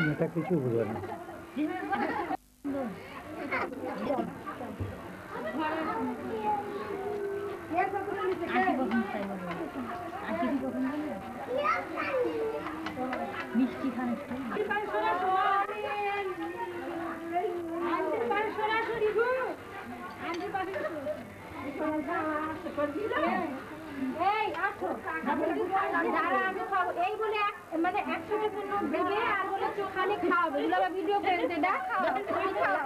মেয়েটা কিছু বুঝবে না। মিষ্টি খানে মানে 100 টাকার নোট দেবে আর বলে খালি খাওয়াবে ভিডিও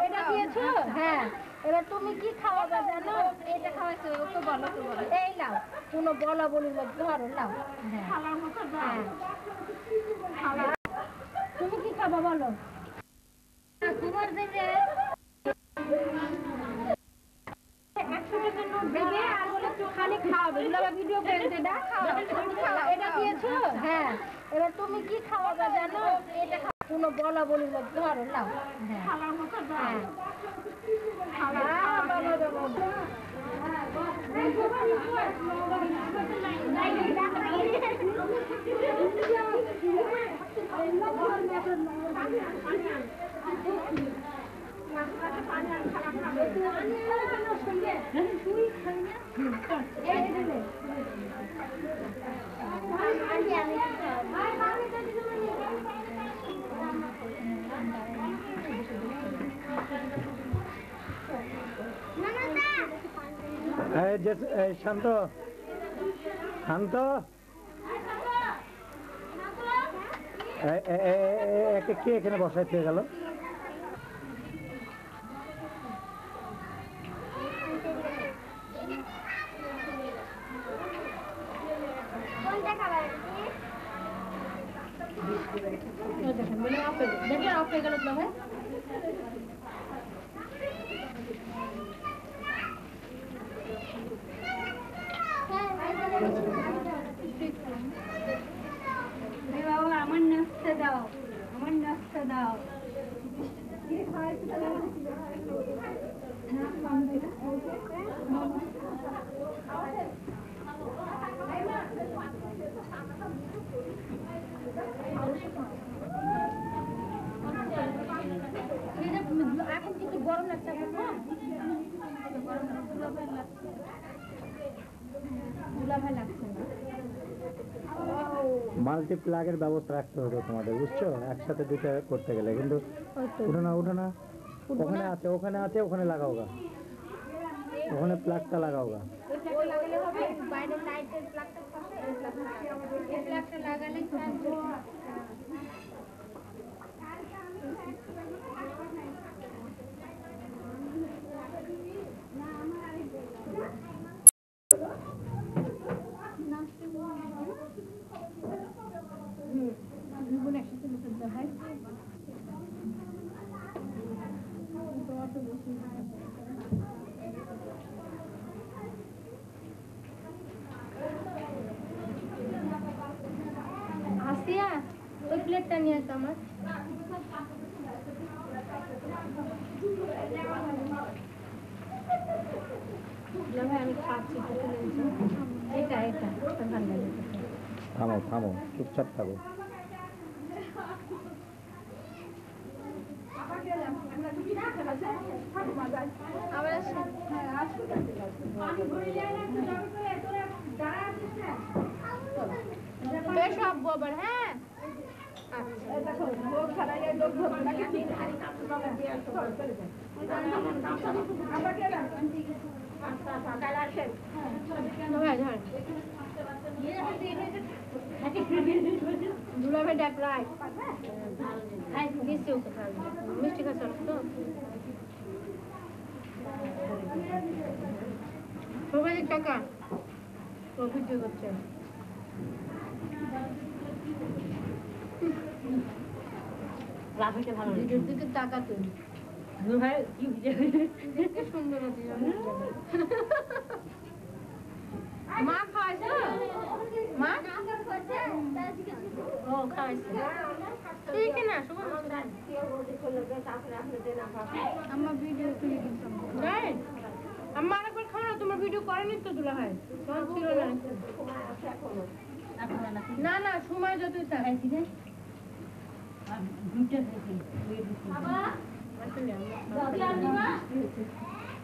এটা দিয়েছো। হ্যাঁ, এবার তুমি কি খাওয়াবে জানো? এটা খাওয়াইছো, ওকে বলো তো বলো। এই নাও, কোনো বলা বলি ধরো নাও। হ্যাঁ, তুমি কি খাবা বলো? তোমার দেবে 100 টাকার নোট দেবে আর বলে খালি খাওয়াবে ভিডিও এটা দিয়েছো। হ্যাঁ, এবার তুমি কি খাওয়াবে জানো? এটা কোনো বলা বলি ধরো নাও। হ্যাঁ, শান্ত শান্ত, কে এখানে বসায় থেকে গেল? দেখে অফ হয়ে গেল তো ভাই। বাবা আমার নাস্তা দাও, আমার নাস্তা দাও। এখন কিন্তু গরম লাগছে, দুলাভাই লাগছে না। মাল্টিপ্লাগের ব্যবস্থা রাখতে হবে তোমাদের, বুঝছো? একসাথে দুটো করতে গেলে কিন্তু উঠো না ওখানে আছে ওখানে লাগাও গা, ওখানে প্লাগটা লাগাও গা। আসিয়া ওই প্লেটটা নিয়ে আসো আমার। আমি খাচ্ছি, এটা ভালো লাগে। থামো চুপচাপ থাকো। সব গোবর। হ্যাঁ, দুলাভাই ডাক রায় মিষ্টি খাচ্ছ তো সবাই টাকা ও ভিডিও করছে রাফিটা ভালো ভিডিওর দিকে তাকাতে ভাই কি ভিডিও দেখতে সুন্দর হচ্ছে মা খাওয়াইছে মা ও খাওয়াইছে ঠিক না আমার ভিডিও তুলে দিতাম আম্মা আরেকবার খাও না তোমার ভিডিও করেনি তো দুলা ভাই তখন ছিল না না সময় যতই থাকে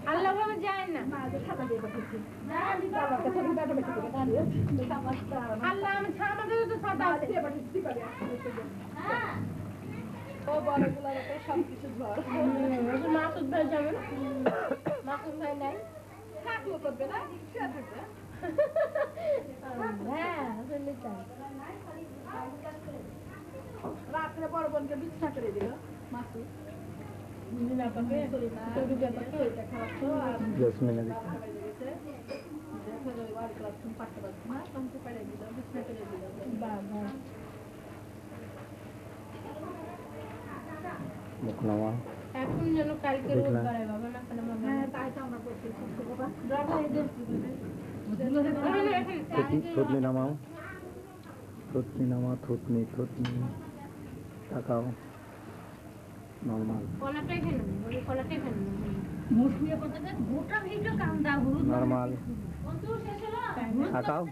আল্লাহ ভাবে যায় না আল্লাহ আমি ছাড়াতে তো ছাড়া আছে ও বড়গুলো সবকিছু ঝড় মাসুদ ভাই যাবেন মাসুদ ভাই নাই থাকলো করবে না হ্যাঁ আসলে তাই রাত্রে বড় বোনকে বিছনা করে দিল মাসুদ এখন যেন কালকে রোদ বাড়ায় বাবা না হ্যাঁ তাই তো আমরা করতেছি থুতনি নামাও থুতনি নামাও থুতনি থুতনি তাকাও নরমাল নরমাল তাকাও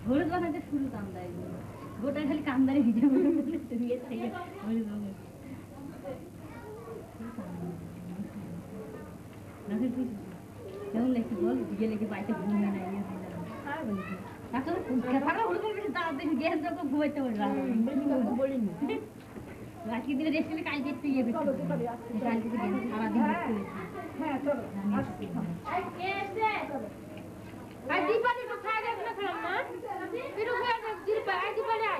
হলুদ বানাতে শুরু কান্দায় গোটা খালি কান্দারে ভিডিও কেমন লাগছে বল ভিডিও লেগে বাড়িতে ঘুমিয়ে নাই রাখি দিলে রেস্ট নিলে কালকে একটু ইয়ে কালকে সারাদিন দীপালি তো খাই দেখ না খেলাম না ফিরু খাই দেখ দীপালি আই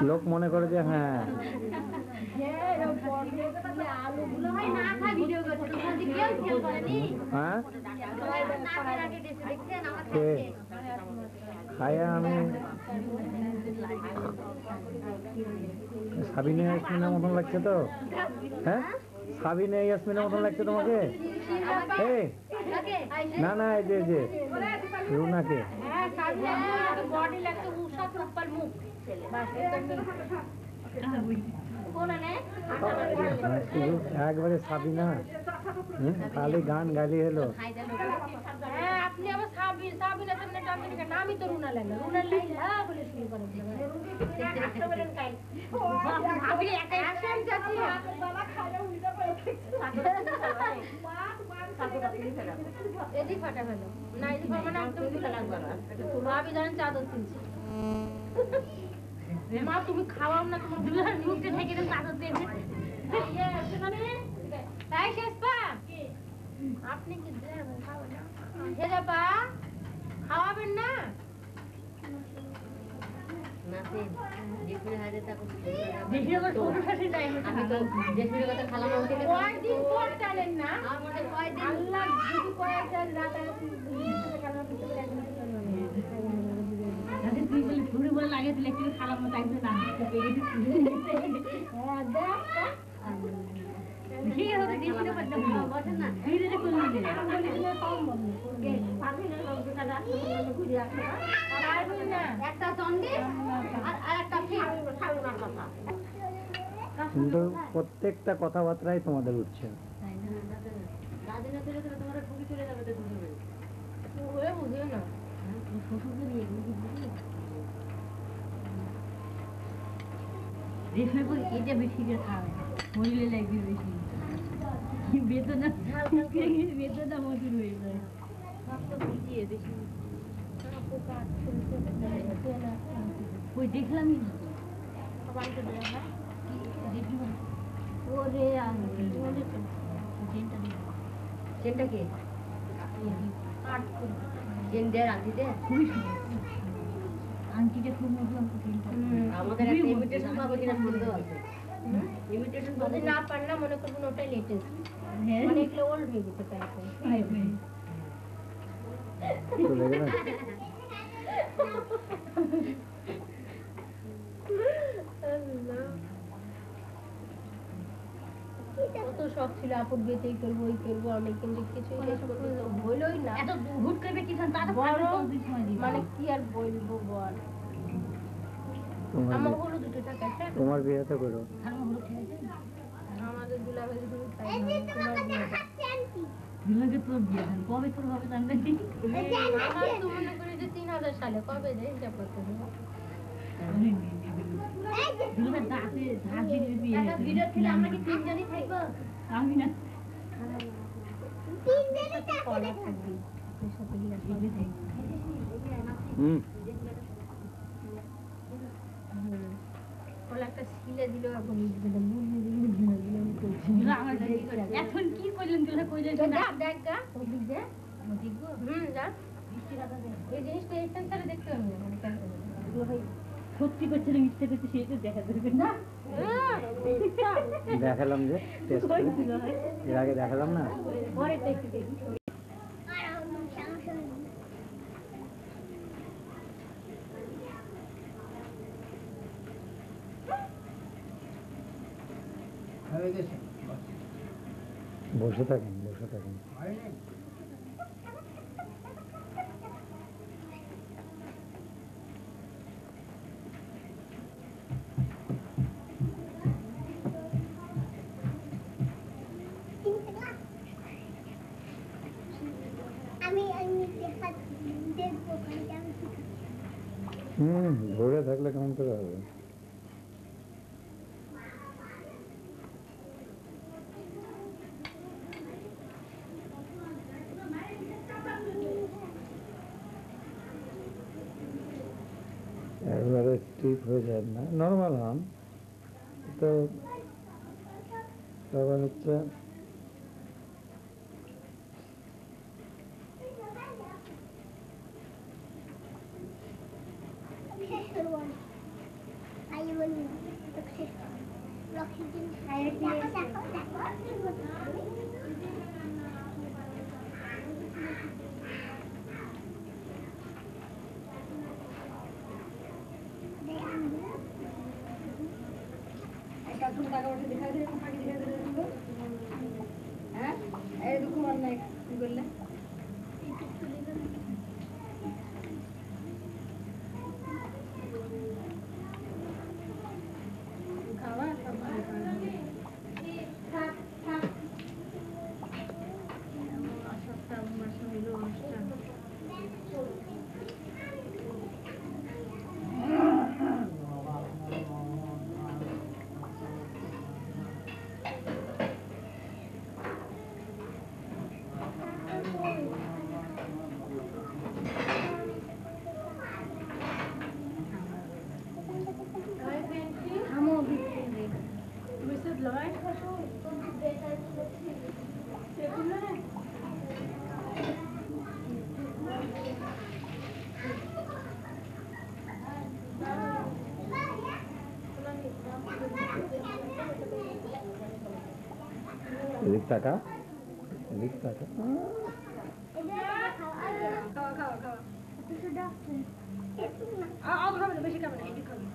লোক মনে করে যে হ্যাঁ হ্যাঁ খায়া আমি সাবিনা ইয়াসমিনের মতন লাগছে তো হ্যাঁ সাবিনা ইয়াসমিনের মতন লাগছে তোমাকে এই না না এই যে রুনাকে একবারে সাবিনা খালি গান গালি হলো আপনি আবার সাবিনা নামই তো রুনা লাগে রুনা লাইলা বলে শুরু করেন এদিক ফাটা ফেলো না এদিক মানে একদম তুলে লাগবে ভাবি জানেন চাদর কিনছি মা তুমি খাওয়াও না তোমার দুলার মুখে থেকে চাদর দেবে তাই শেষ পা আপনি কি দেবেন খাওয়া না হেরে পা খাওয়াবেন না কয়দিন পর টানেন না আল্লাহ যদি কয়েকদিন রাত ঘুরে বলে লাগে দিলে একটু খারাপ মতো একদিন না ঠিক আছে দেখি না ধীরে ধীরে করে একটা চন্ডি আর একটা কথা কিন্তু প্রত্যেকটা কথাবার্তাই তোমাদের উঠছে বুঝলো না রেশমের পর এটা বেশি করে খাওয়া মরিলে লাগবে বেশি বেদনা বেদনা মজুর হয়ে যায় ওই দেখলামই ওরে চেনটা কি চেন দেয় আন্টিতে আন্টিটা খুব মজা আমাদের একটা ইমিটেশন পাবো কিনা সন্দেহ আছে ইমিটেশন যদি না পার না মনে করবেন ওটাই লেটেস্ট মানে এগুলো ওল্ড হয়ে গেছে প্রায় চলে গেলেন কত শখ ছিল আপুর বিয়েতে এই করবো ওই করবো আমি কিন্তু কিছুই শেষ করতে হইলই না এত হুট করবে কি তার মানে কি আর বলবো বল আমার হলো 2 টাকা তোমার বিয়ে তো করো আমাদের দুলাভাই শুধু তাই না তোমার বিয়ে দুলাকে তোর বিয়ে দেন কবে তোর হবে জানবে আমার তো মনে করি যে 3000 সালে কবে যে হিসাব করতে হবে দুলাকে দাঁতে ধার দিয়ে বিয়ে টাকা ভিডিও ছিল আমরা কি তিনজনই থাকবো আমি না তিনজনই কলা থাকবি তোর সাথে গিয়ে সবে থাকবি কলা একটা ছিলে দিল এখন এখন কি করলেন দুলা কইলেন দেখ গা ওদিক দে দেখবো যা এই জিনিসটা এই সেন্সারে দেখতে হবে মানে কেন সত্যি করছে না মিথ্যে করছে সেটা দেখা যাবে না দেখালাম যে টেস্ট করে এর আগে দেখালাম না পরে দেখতে দেখি বসে থাকেন বসে থাকেন ধরে থাকলে কেমন করে হবে একবারে স্টিপ হয়ে যায় না নর্মাল হন তো তবে হচ্ছে এদিক টাকা এদিক টাকা বেশি খাবে না এটি খাবে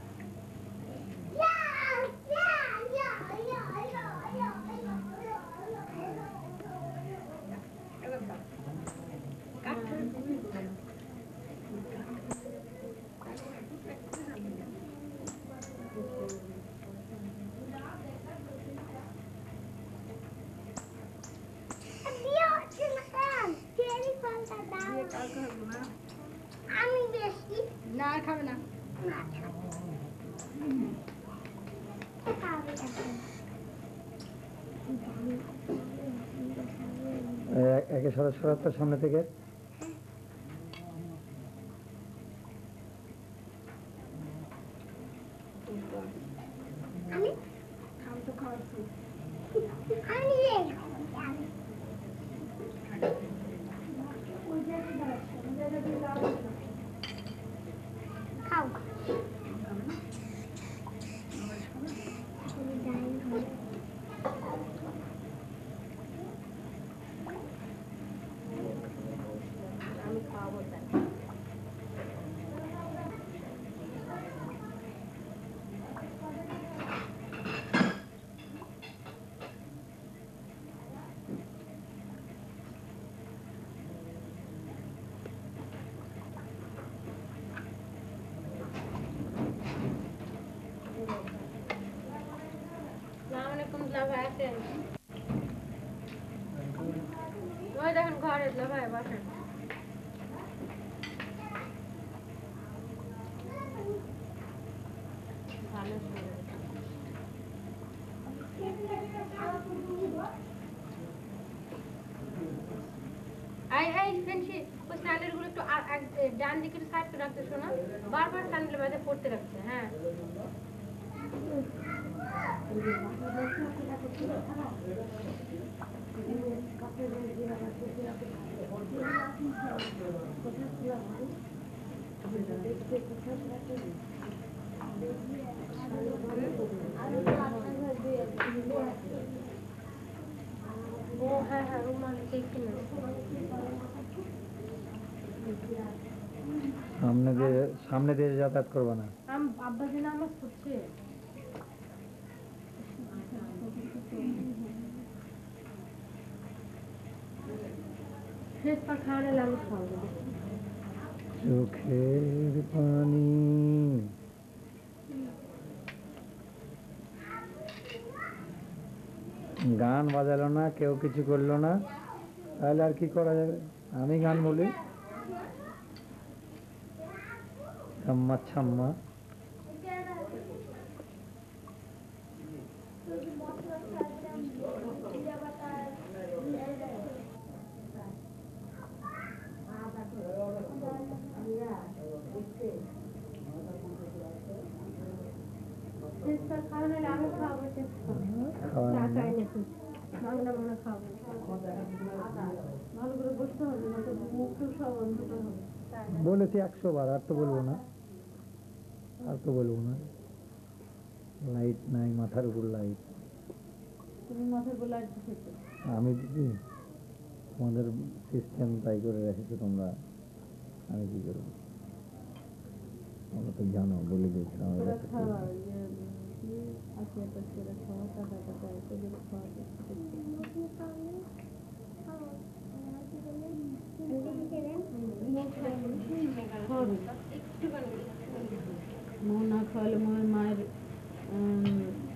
আমি বেশি না খাবে না একে সরাসরি সামনে থেকে আমি খাম তো খাওয়াচ্ছি আমি খাওয়াবো তাই। আসসালামু আলাইকুম ভাই আছেন? ওই দেখেন ঘরে ভাই বসেন। ভালো ওই স্যান্ডেল গুলো একটু ডান দিকের সাইড করে রাখতে শোনা, বারবার স্যান্ডেলের মাঝে পড়তে রাখছে। হ্যাঁ ও হ্যাঁ হ্যাঁ রুমাল দেখি না। সামনে দিয়ে যাতায়াত করবে না। আব্বা যে নামাজ পড়ছে। শেষ পা খাওয়ালে লালু খাওয়াবে চোখের পানি গান বাজালো না, কেউ কিছু করলো না, তাহলে আর কি করা যাবে? আমি গান বলি ছাম্মা ছাম্মা। বলেছি 100 বার, আর তো বলবো না, আর তো বলবো না। লাইট নাই, মাথার উপর লাইট। তুমি মাথার উপর লাইট দিচ্ছো? আমি দিদি, তোমাদের সিস্টেম তাই করে রেখেছো তোমরা, আমি কি করবো? তোমরা তো জানো, বলে দিয়েছিলাম। মৌ না খাওয়ালে মৌয়ের মায়ের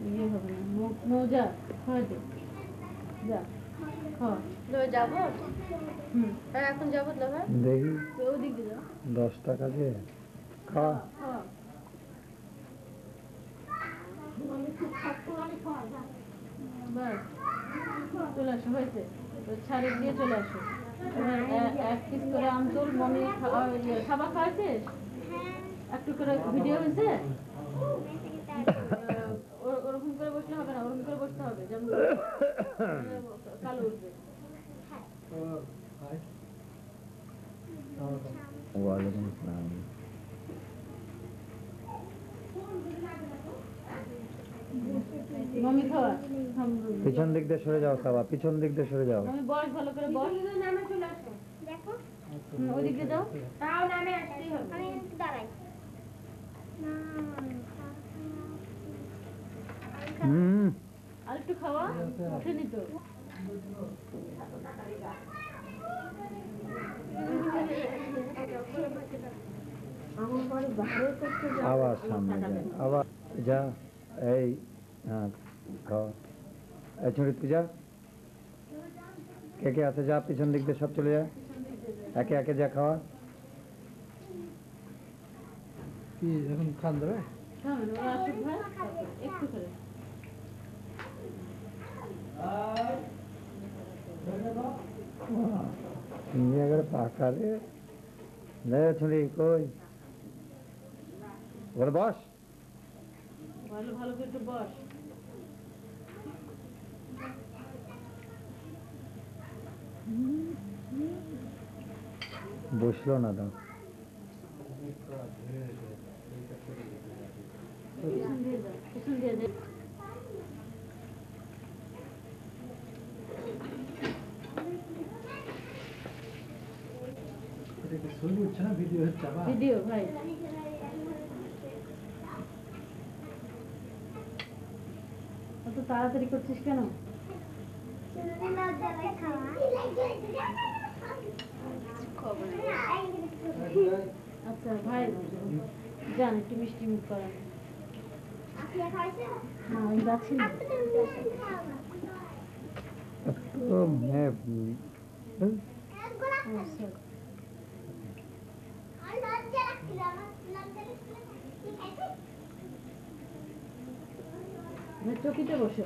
ইয়ে হবে না। মৌ যা খাওয়াতে যা খাওয়া যাবো। হ্যাঁ এখন যাবো দাদা। দেখি ওদিক দিয়ে যাও। 10 টাকা দিয়ে খাওয়া। বাস চলে আসো, হয়েছে? ছাড়ে দিয়ে চলে আসো। এবার 1 পিস করে আমচুর মনে খাবার খাওয়াইছিস? একটু করে ভিডিও হয়েছে? ওরকম করে বসলে হবে না, ওরকম করে বসতে হবে যেমন কালো উঠবে। ওয়ালাইকুম আসসালাম। মমি খাওয়া। পিছন দিক দিয়ে সরে যাও, খাওয়া পিছন দিক দিয়ে সরে যাও। আমি বস ভালো করে বস। নামে চলে আসো। দেখো ওদিক দিয়ে যাও। তাও নামে আসতেই হবে। আমি একটু দাঁড়াই আর একটু খাওয়া ওঠেনি তো। আবার সামনে যা, আবার যা। এই হ্যাঁ খাওয়া। এই ছুটি তুই যা। কে কে আছে যা, পিছন দিক দিয়ে সব চলে যা, একে একে যা। খাওয়া কি এখন খান দেবে? একটু করে পাকা রে ছুটি কই ওখানে বস। ভালো ভালো করে একটু বস। বসলো না তো। পিছন দিয়ে যাও, পিছন দিয়ে যাও। ভিডিও ভাই অত তাড়াতাড়ি করছিস কেন? আচ্ছা ভাই যান একটু মিষ্টি মুখ করেন। না আমি যাচ্ছি না। তো मैं আচ্ছা ভাই চকিতে বসে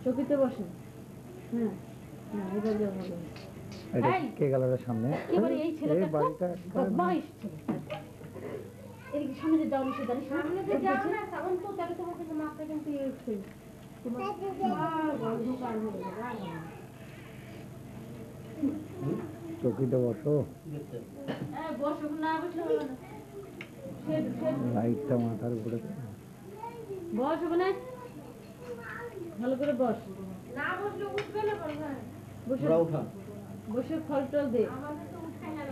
চকিতে বসে। হ্যাঁ না এবার যাবো এটা এই! কে গেল রে সামনে? এবারে এই ছেলেটা বাড়িটা বদমাইশ ছেলে। এদিকে সামনে যে যাও নিচে দাঁড়িয়ে সামনে যে যাও না তখন তো তাহলে তোমার থেকে মাপটা কিন্তু এসছে চকিতে বসো, হ্যাঁ বসো না বসলে হবে না। লাইটটা মাথার উপরে দে। বস ওখানে ভালো করে বস। না বসলে উঠবে না বলবে বসে বসে ফল টল দে। আমাদের তো উঠাই না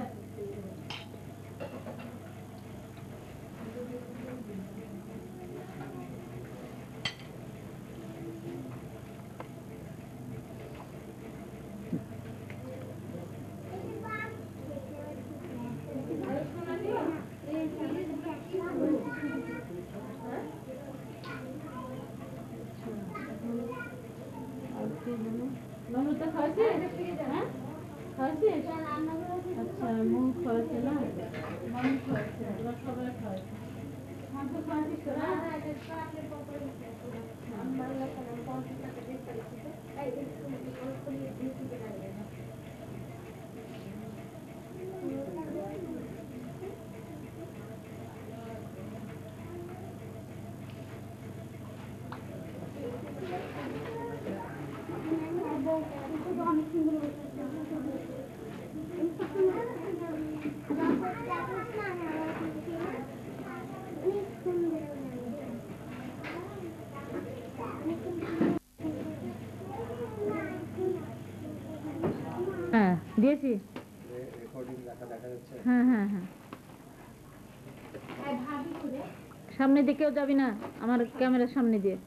নমরুদটা খাওয়াইছিস? হ্যাঁ খাওয়াইছিস? আচ্ছা মুখ খাওয়াইছে না মানুষ খাওয়াইছে ওরা সবাই খাওয়াইছে। মাংস খাওয়াইছিস তো না? হ্যাঁ দিয়েছি। হ্যাঁ হ্যাঁ হ্যাঁ সামনে দিয়ে কেউ যাবি না আমার ক্যামেরার সামনে দিয়ে।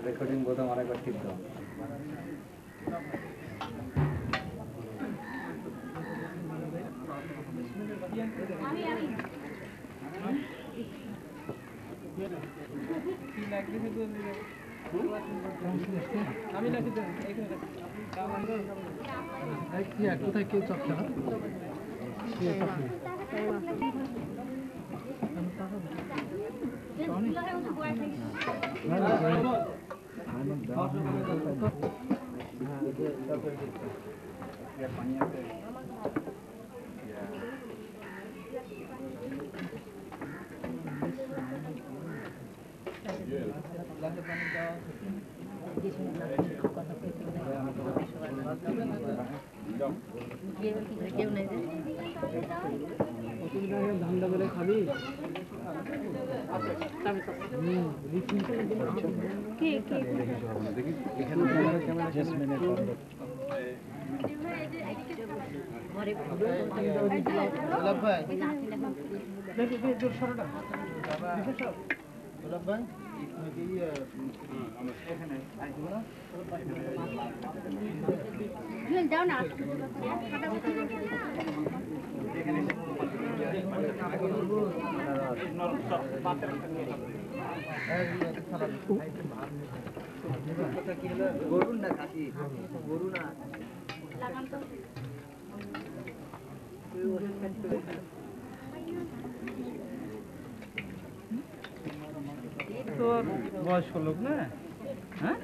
রেকর্ডিং বোতাম আরেকবার টিপ দাও। কোথায় কেউ চাপছে না? ধান্দা করে খাবি যাও না গরু না খাসি গরু না তো বয়স্ক লোক না? হ্যাঁ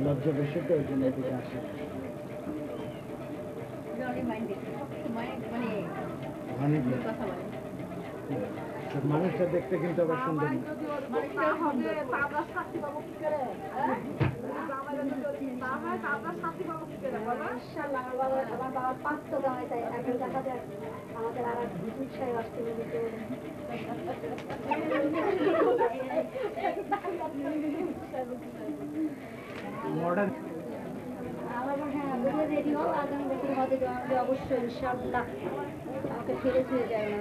লজ্জা বেশি তো ওই জন্য এদিকে আসে। মানে কি? মানুষটা দেখতে কিন্তু আবার সুন্দর না। মডার্ন রেডি হও, আগামী বছর হতে অবশ্যই ইনশাআল্লাহ আমাকে ফিরে ফিরে যাবে না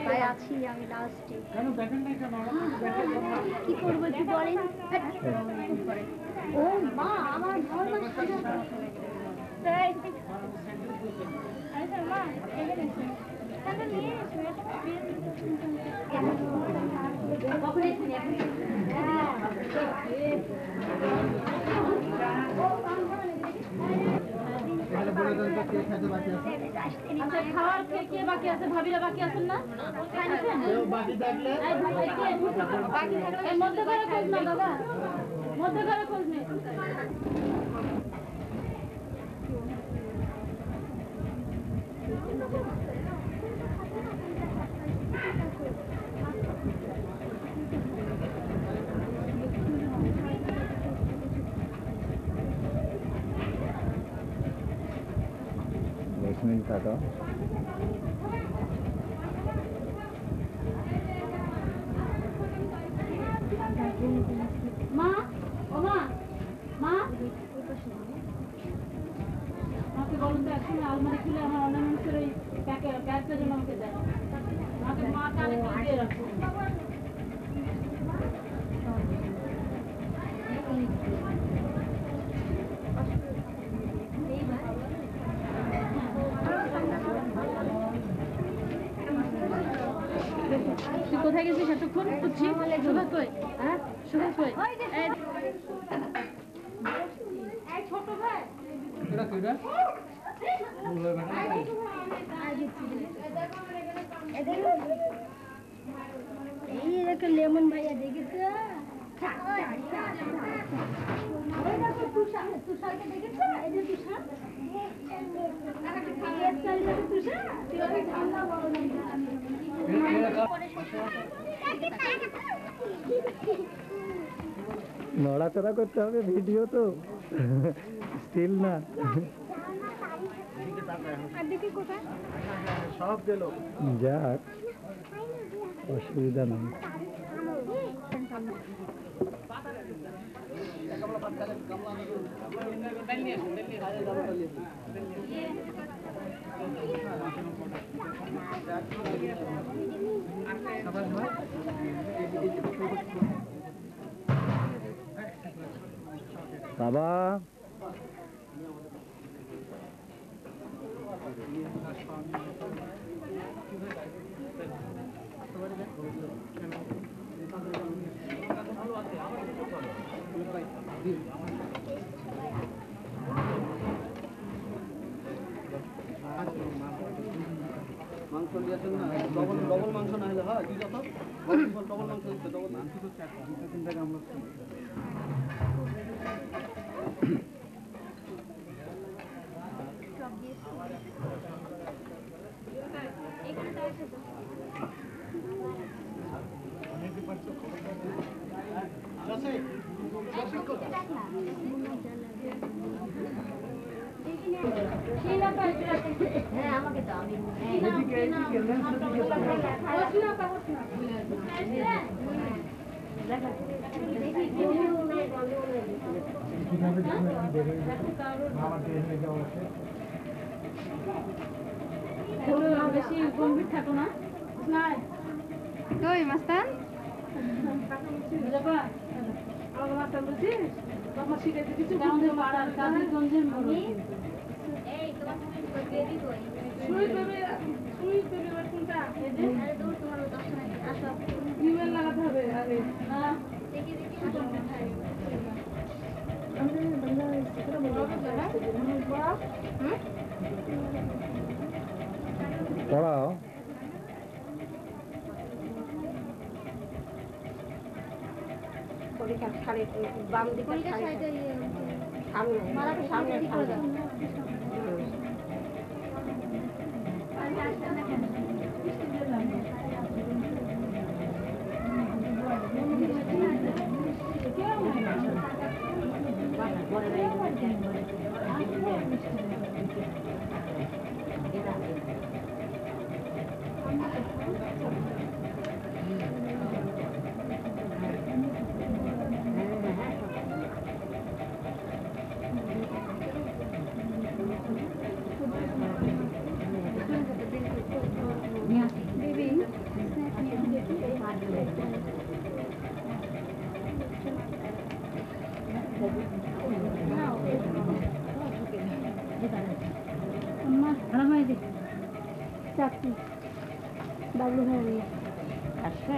তাই আছি আমি লাস্টে। কি করবো একটু বলেন? ও মা আমার আচ্ছা খাওয়ার কে বাকি আছে? ভাবিরা বাকি আছেন না? মধ্যে ঘরে খোঁজ না দাদা, মধ্যে ঘরে খোঁজ নেই। টাকা মা, ও মা, মা, মাকে বলুন তো একসঙ্গে আলমারি খুলে আমার অর্নামেন্টসের ওই প্যাকটা যেন আমাকে দেয়। মাকে মা কানে দিয়ে রাখো। তুই কোথায় গেছিস এতক্ষণ? খুঁজছি। সুভা কই? হ্যাঁ, সুভা কই? এই ছোট ভাই। এই একটা লেমন ভাইয়া দেখেছে তুষারকে দেখেছে? এই যে তুষার নড়াচড়া করতে হবে, ভিডিও তো স্টিল না। সব দিল যাক, অসুবিধা নেই। বাবা মাংস নিয়েছেন না, ডবল মাংস না হলে হয় দুই যত ডবল মাংস দিচ্ছে, ডবল মাংস তো তিন টাকা আমরা হ্যাঁ আমাকে দাও আমি বেশি গম্ভীর থাকো না। কই মাস্তান আমাকে মাস্টার বলছিস? তোমার শিখাইতে কিছু আমাদের পাড়ার কালীগঞ্জের মোড়ে এই তোমার বেবি কই সুই বেবি এবার কোনটা? এই যে আরে দূর তোমার 10 টাকা আসো ইমেল লাগাতে হবে আগে। হ্যাঁ দেখি আসো পড়াও। বাম দিকে সামনে দিক করে দাও। চাকরি বাবলু ভাই আসছে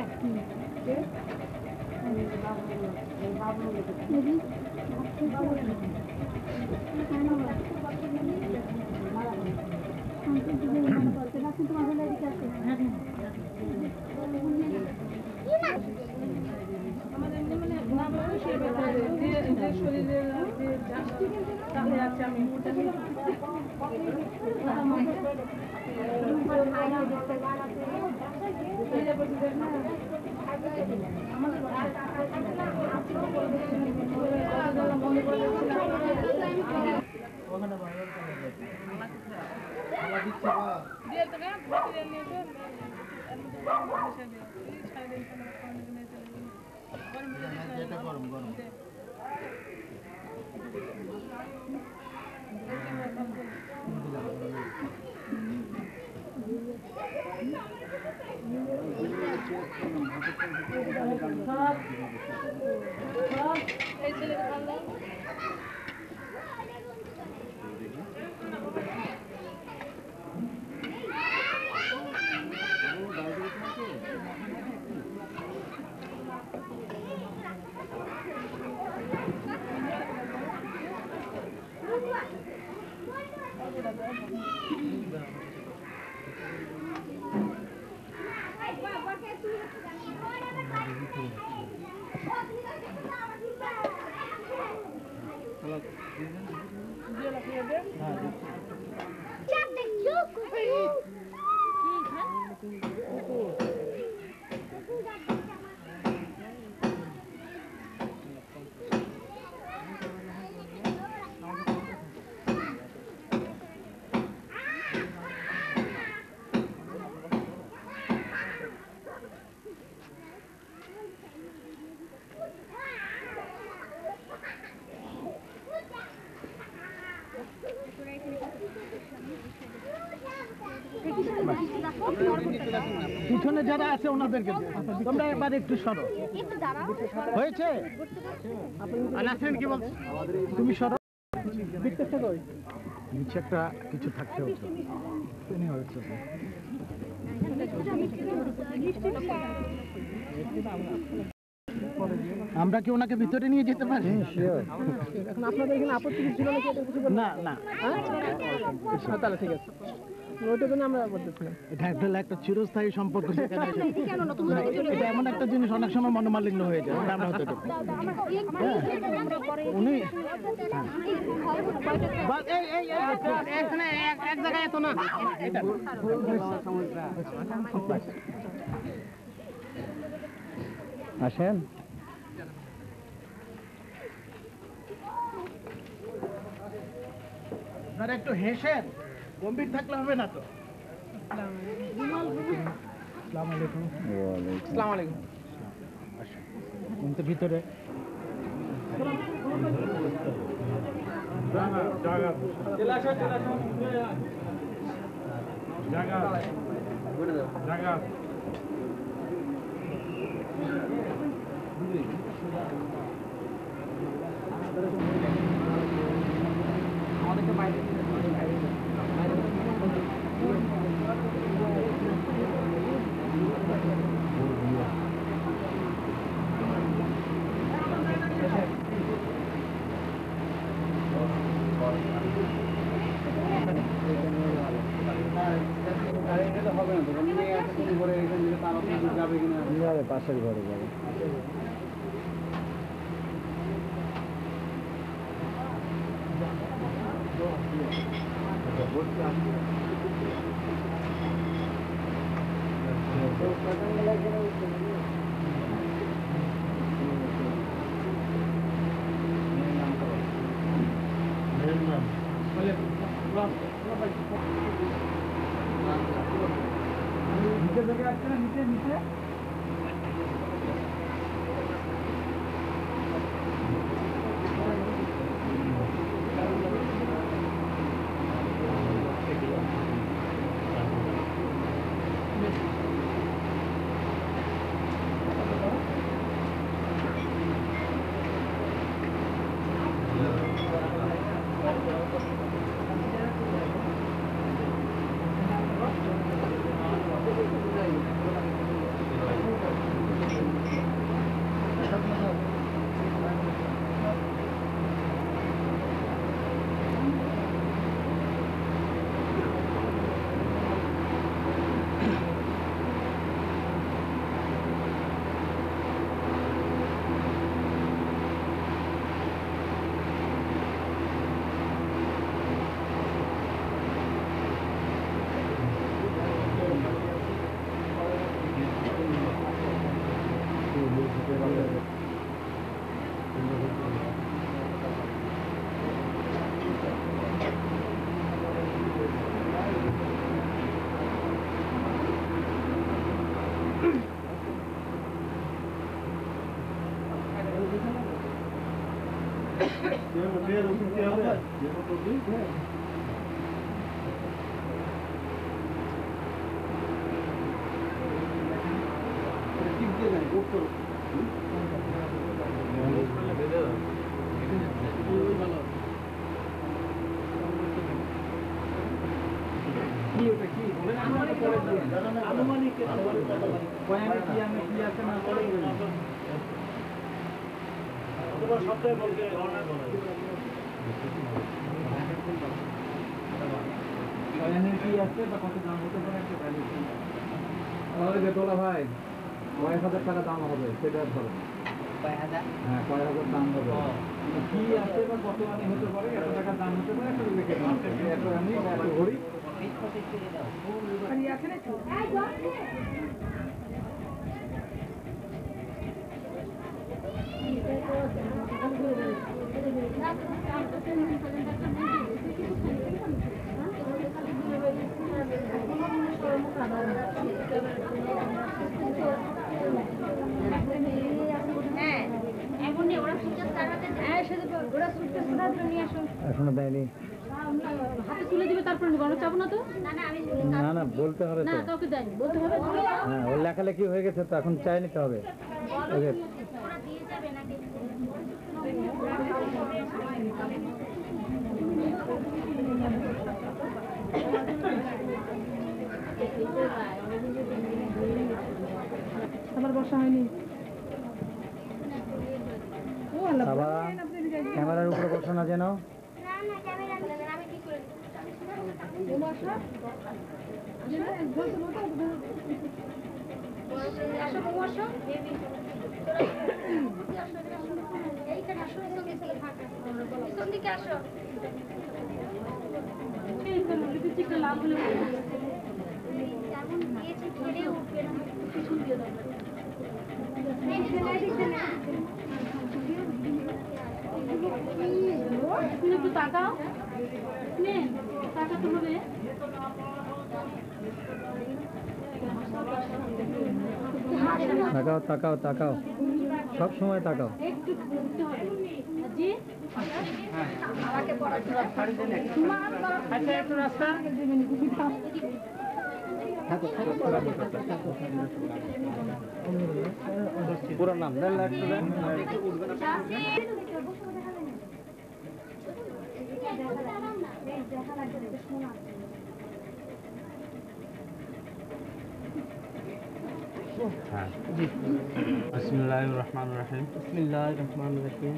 পিছনে যারা আছে ওনাদেরকে তোমরা এবার একটু সরো হয়েছে কি বলছো তুমি সরো নিচে একটা কিছু থাকতে হতো আমরা কি ওনাকে ভিতরে নিয়ে যেতে পারি এখন আপনাদের এখানে আপত্তি ছিল না না তাহলে ঠিক আছে ওইটার জন্য আমরা বলতেছিলাম এটা একটা চিরস্থায়ী সম্পর্ক এটা এমন একটা জিনিস অনেক সময় মনোমালিন্য হয়ে যায় আমরা হতে উনি এক জায়গায় এত না আসেন আপনারা একটু হেসেন গম্ভীর থাকলে হবে না তো আসসালামু আলাইকুম আসসালামু আলাইকুম ভিতরে আমাদেরকে বাইরে হবে না তো নিয়ে একটা ঘরে এখানে তার যাবে কিনা যাবে পাশের ঘরে যাবে নিচে থেকে আসছে না, নিচে নিচে আনুমানিক কি আছে না সপ্তাহে বলতে কি আছে বা কত দাম হতে পারে একটা ভ্যালু তাহলে বেতলা ভাই কয়েক হাজার টাকা দাম হবে সেটা ধরো হ্যাঁ কয়েক হাজার দাম হবে কি আছে বা কত আনি হতে পারে এত টাকার দাম হতে পারে একটা লিখে এত আনি বা এত ঘড়ি এখনো দেয়নি হাতে তুলে দিবে তারপরে নিবো আমরা চাবো না তো না না বলতে হবে না তো কাউকে দেয়নি বলতে হবে হ্যাঁ ওর লেখালেখি হয়ে গেছে তো এখন চাই নিতে হবে ওকে আমার বর্ষা হয়নি বাবা ক্যামেরার উপরে বসো না যেন না না ক্যামেরা আমি কি করে আসো বসো এইখানে আসো পিছন দিকে আসো লিপস্টিকটা লাল হলে যেমন দিয়েছে খেলে উঠবে না পিছন দিয়ে দাও তুমি একটু তাকাও তাকাতে হবে তাকাও তাকাও তাকাও সব সময় তাকাও একটু ঘুরতে হবে জি আমাকে পড়াশোনা ছাড়ি দেন আচ্ছা একটু রাস্তা পুরো নাম দেন লাগবে বিসমিল্লাহির রহমানির রহিম বিসমিল্লাহির রহমানির রহিম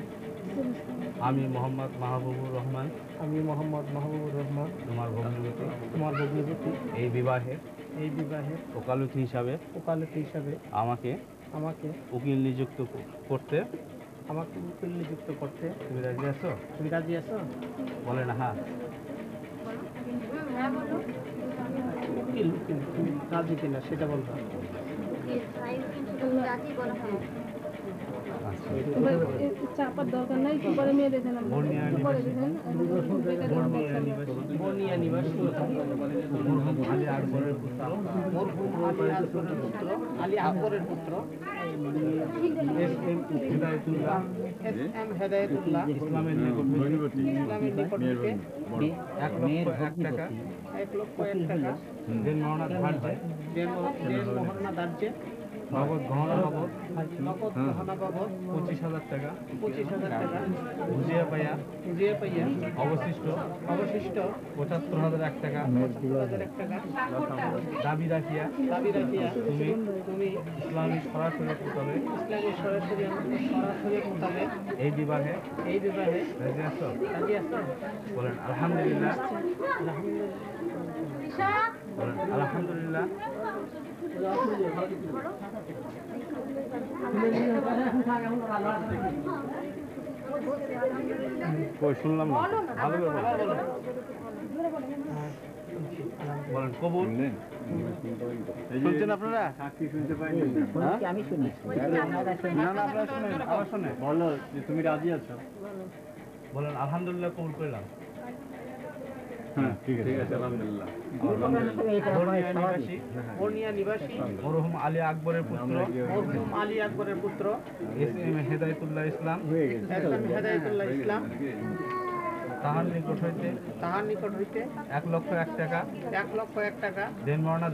আমি মোহাম্মদ মাহবুবুর রহমান আমি মোহাম্মদ মাহবুবুর রহমান তোমার ভগ্নিপতি তোমার ভগ্নিপতি এই বিবাহে ওকালতি হিসাবে আমাকে উকিল নিযুক্ত করতে নিযুক্ত করতে তুমি রাজি আছো তুমি রাজি আছো বলে না হ্যাঁ হ্যাঁ বলো রাজি কিনা সেটা বলবো। রাজি বলা হয় চাপার দরকার নাই, একটু পরে মেয়ে দেখেন, পরে দেখেন বর্নিয়া নিবাসী আলী আকবরের পুত্র, মরহুম আলী আকবরের পুত্র, আলী আকবরের পুত্র এস এম হেদায়েতুল্লাহ ইসলামের নিকট হইতে 1,01,000 টাকা দেন মহানা ধার্যে নগদ গহনা বাবদ 25,000 টাকা বুঝিয়া পাইয়া অবশিষ্ট 75,001 টাকা দাবি রাখিয়া তুমি ইসলামী সরাসরি মোতাবেক এই বিবাহে রাজি আছো? বলেন আলহামদুলিল্লাহ। বলেন আলহামদুলিল্লাহ। শুনলাম না, ভালো করে বলেন কবুল। শুনছেন আপনারা? আমি শুনি। না আপনারা শুনেন, আবার শুনে বলো যে তুমি রাজি আছো। বলেন আলহামদুলিল্লাহ, কবুল করলাম। হ্যাঁ ঠিক আছে আলহামদুলিল্লাহ। বর্নিয়া নিবাসী মরহুম আলী আকবরের পুত্র এস এম হেদায়েতুল্লাহ ইসলাম তাহার নিকট হইতে 1,01,000 টাকা দেন মহানা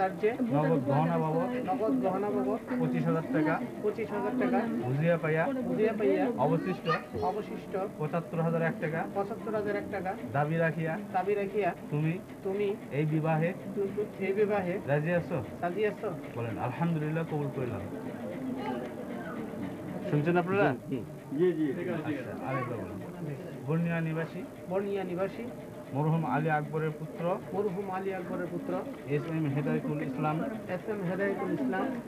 ধার্যে নগদ গহনা বাবদ 25,000 টাকা বুঝিয়া পাইয়া অবশিষ্ট 75,001 টাকা দাবি রাখিয়া তুমি এই বিবাহে রাজি আছো? বলেন আলহামদুলিল্লাহ, কবুল করলাম। শুনছেন আপনারা? আচ্ছা, আরেকবার বলুন। বর্নিয়া নিবাসী মরহুম আলী আকবরের পুত্র এস এম হেদায়েতুল ইসলাম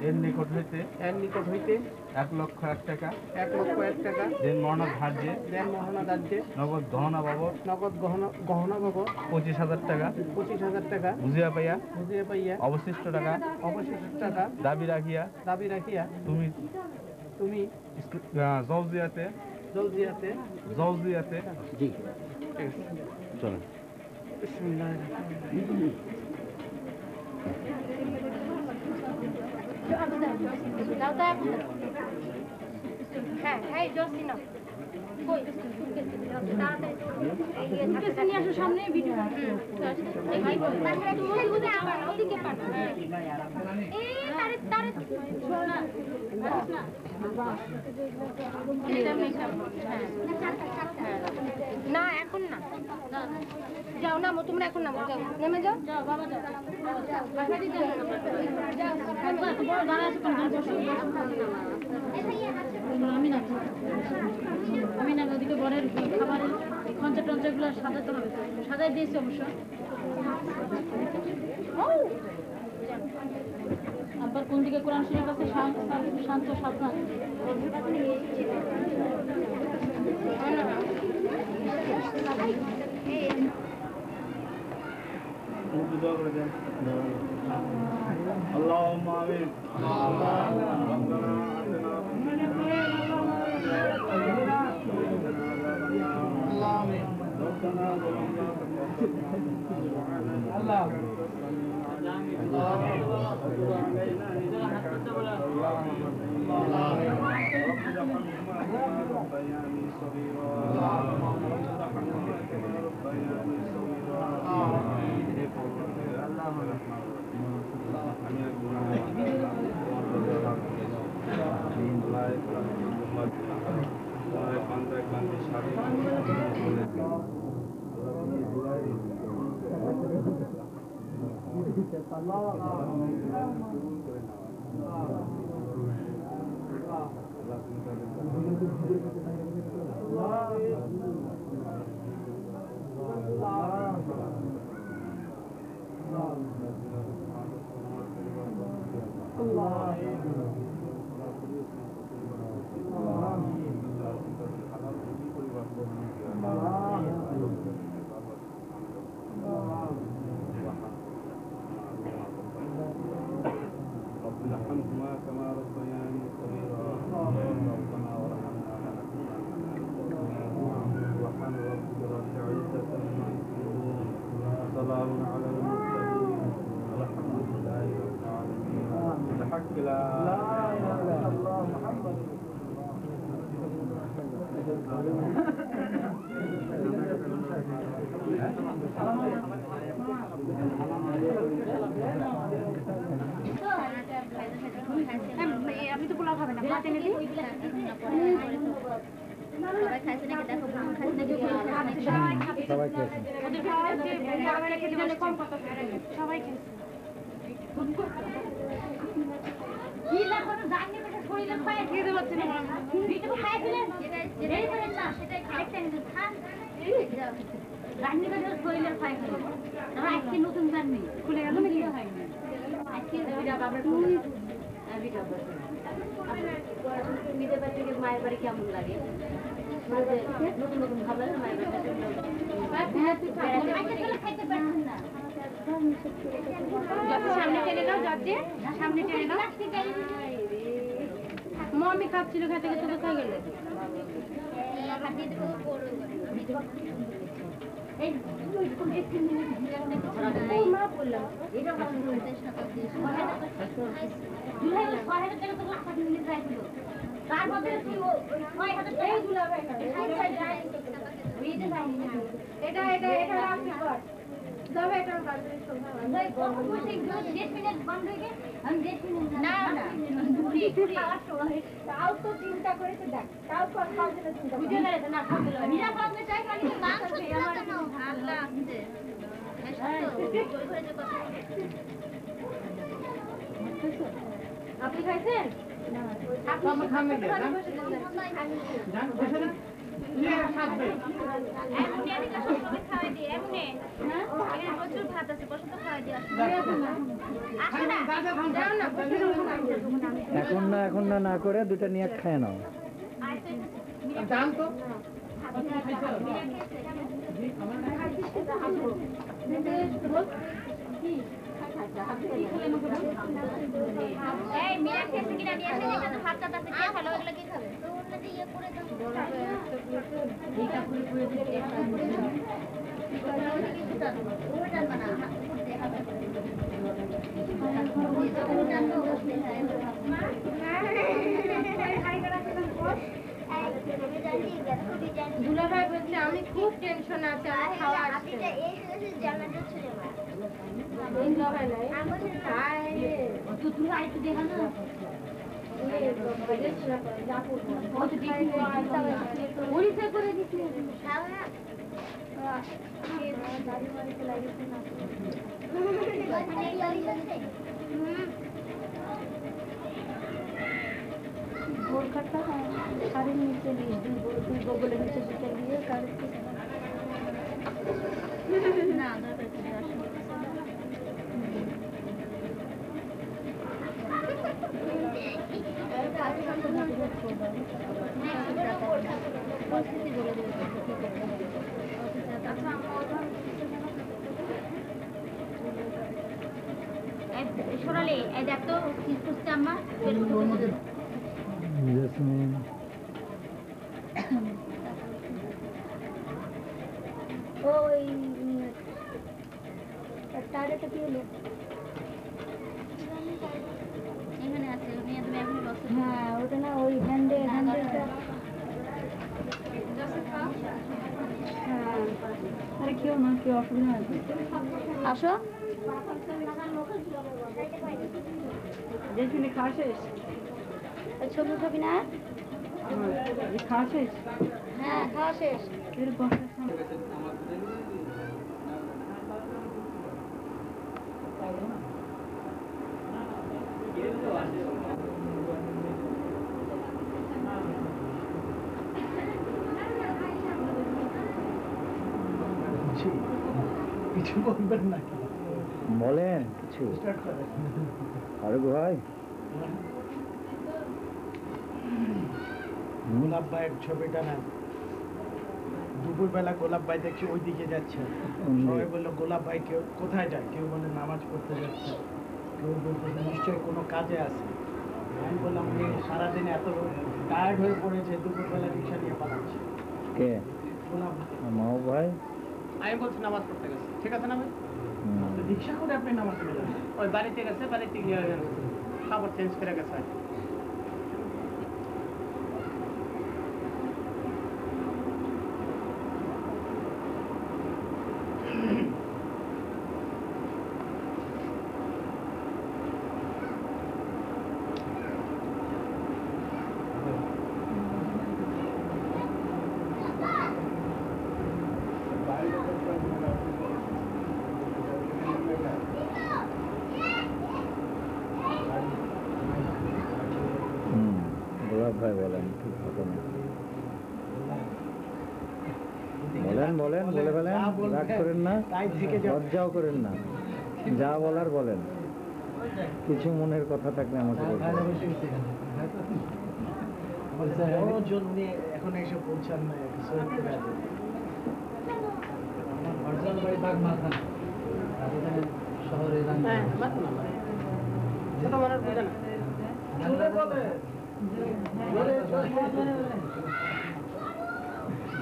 এর নিকট হইতে 1,01,000 টাকা দেন মহানা ধার্যে নগদ গহনা বাবদ 25,000 টাকা বুঝিয়া পাইয়া অবশিষ্ট টাকা দাবি রাখিয়া তুমি জওজিয়াতে জি চলেন। হ্যাঁ হ্যাঁ জলদি না সামনে ভিডিও না এখন না যাও নামো তোমরা এখন নামো যাও নেমে যাও বাবা যাও আমি না ওদিকে বরের খাবারের খঞ্চা টঞ্চাগুলো সাজাতে হবে, সাজাই দিয়েছি অবশ্য। আবার কোন দিকে কোরআন শরীফ আছে? শান্ত সাবধান। اللهم آمين. আমি তো পোলাও খাবে না ভাত এনে দিই সবাই খাইছে নাকি দেখো বোন খাইছে নাকি সবাই খাবে সবাই খেয়েছেন ওদের খাওয়াতে আমরা খেতে বলে কম কথা সবাই খাইছে কি লাগবে না জানি না শরীরে খায় খেতে পারছে না ভিডিও খায় দিলেন যেটাই করেন না সেটাই আরেকটা নিতে খান রান্নি করে শরীরে খায় খেতে আমরা আজকে নতুন জানি খুলে গেল নাকি আজকে ভিডিও বাবার ভিডিও নিজের বাড়ি থেকে মায়ের বাড়ি কেমন লাগে নতুন নতুন খাবার মায়ের সামনে টেনে দাও জর্জে সামনে টেনে দাও মমি খাচ্ছিল খেতে খেতে কোথায় গেলে এটা এটা এটা রাখি কর যাবে এটা তাও তো চিন্তা করেছে দেখ তাও খাওয়ার জন্য চিন্তা বুঝে গেছে না খাওয়া চাই আপনি খাইছেন এখন না না করে দুটা নিয়ে খেয়ে নাও এই মিয়া খেতে কিনা নিয়ে এসে এটা তো ভাতটা তাতে কে ভালো এগুলো কি খাবে তো ওনাদের ইয়ে করে দাও এইটা পুরো পুরো দিতে ওটা বানা দুলাভাই বলছে আমি খুব টেনশন আছে খাওয়া আসছে পরিচয় করে দিচ্ছি ভোরকাটা শাড়ির নিচে দুই বগলের নিচে দুটা দিয়ে কাটতে না সোনালি এই দেখ তো কি খুঁজছে আম্মা ওই তারটা কি হলো এখানে আছে মেয়ে তুমি এখন বসো হ্যাঁ ওটা না ওই হ্যান্ডেলটা হ্যাঁ আরে কেউ না কেউ অসুবিধা আছে আসো যেখানে খাওয়া শেষ ছবি ছবি না খাওয়া শেষ হ্যাঁ খাওয়া শেষ কিছু বলবেন না বলেন কিছু আরে ভাই গোলাপ ভাইয়ের ছবিটা না দুপুরবেলা গোলাপ ভাই দেখছি ওই দিকে যাচ্ছে সবাই বললো গোলাপ ভাই কেউ কোথায় যায় কেউ বলে নামাজ পড়তে যাচ্ছে কেউ বলতেছে নিশ্চয়ই কোনো কাজে আছে আমি বললাম উনি সারাদিন এত টায়ার্ড হয়ে পড়েছে দুপুরবেলা রিক্সা নিয়ে পালাচ্ছে কে গোলাপ মাও ভাই আমি বলছি নামাজ পড়তে গেছে ঠিক আছে না ভাই রিক্সা করে আপনি নামাজ পড়ে যান ওই বাড়িতে গেছে বাড়িতে গিয়ে খাবার চেঞ্জ করে গেছে বলেন বলেন বলে ফেলেন, রাগ করেন না, লজ্জাও করেন না, যা বলার বলেন, কিছু মনের কথা থাকলে আমাকে এখন এসে পৌঁছান না শহরে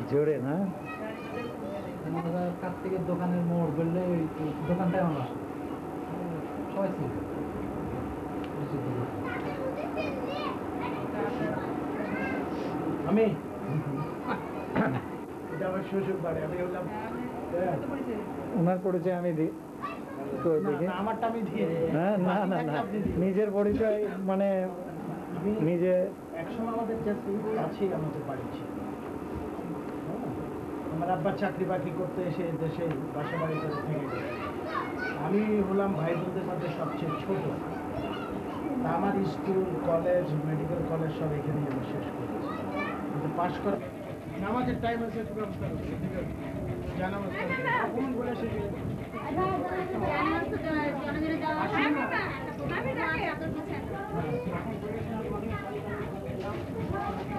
জোরে না কার্তিকের দোকানের মোড় বললে দোকানটাই আমার সবাই ছিল। আমি এটা আমার শ্বশুর বাড়ি, আমি হলাম ওনার পরিচয় আমি দিই তো দেখি। আমারটা আমি দিয়ে হ্যাঁ না না না, নিজের পরিচয় মানে নিজে। একসময় আমাদের কাছেই আমাদের বাড়ি ছিল। আমার আব্বা চাকরি বাকরি করতে এসে দেশে বাসা বাড়ি করে থেকে গেছে। আমি হলাম ভাই বোনদের মধ্যে সবচেয়ে ছোট। আমার স্কুল কলেজ মেডিকেল কলেজ সব এখানেই আমি শেষ করেছি, কিন্তু পাশ করা নামাজের টাইম আছে একটু ব্যবস্থা করছি। জানামাজ বলে শেষ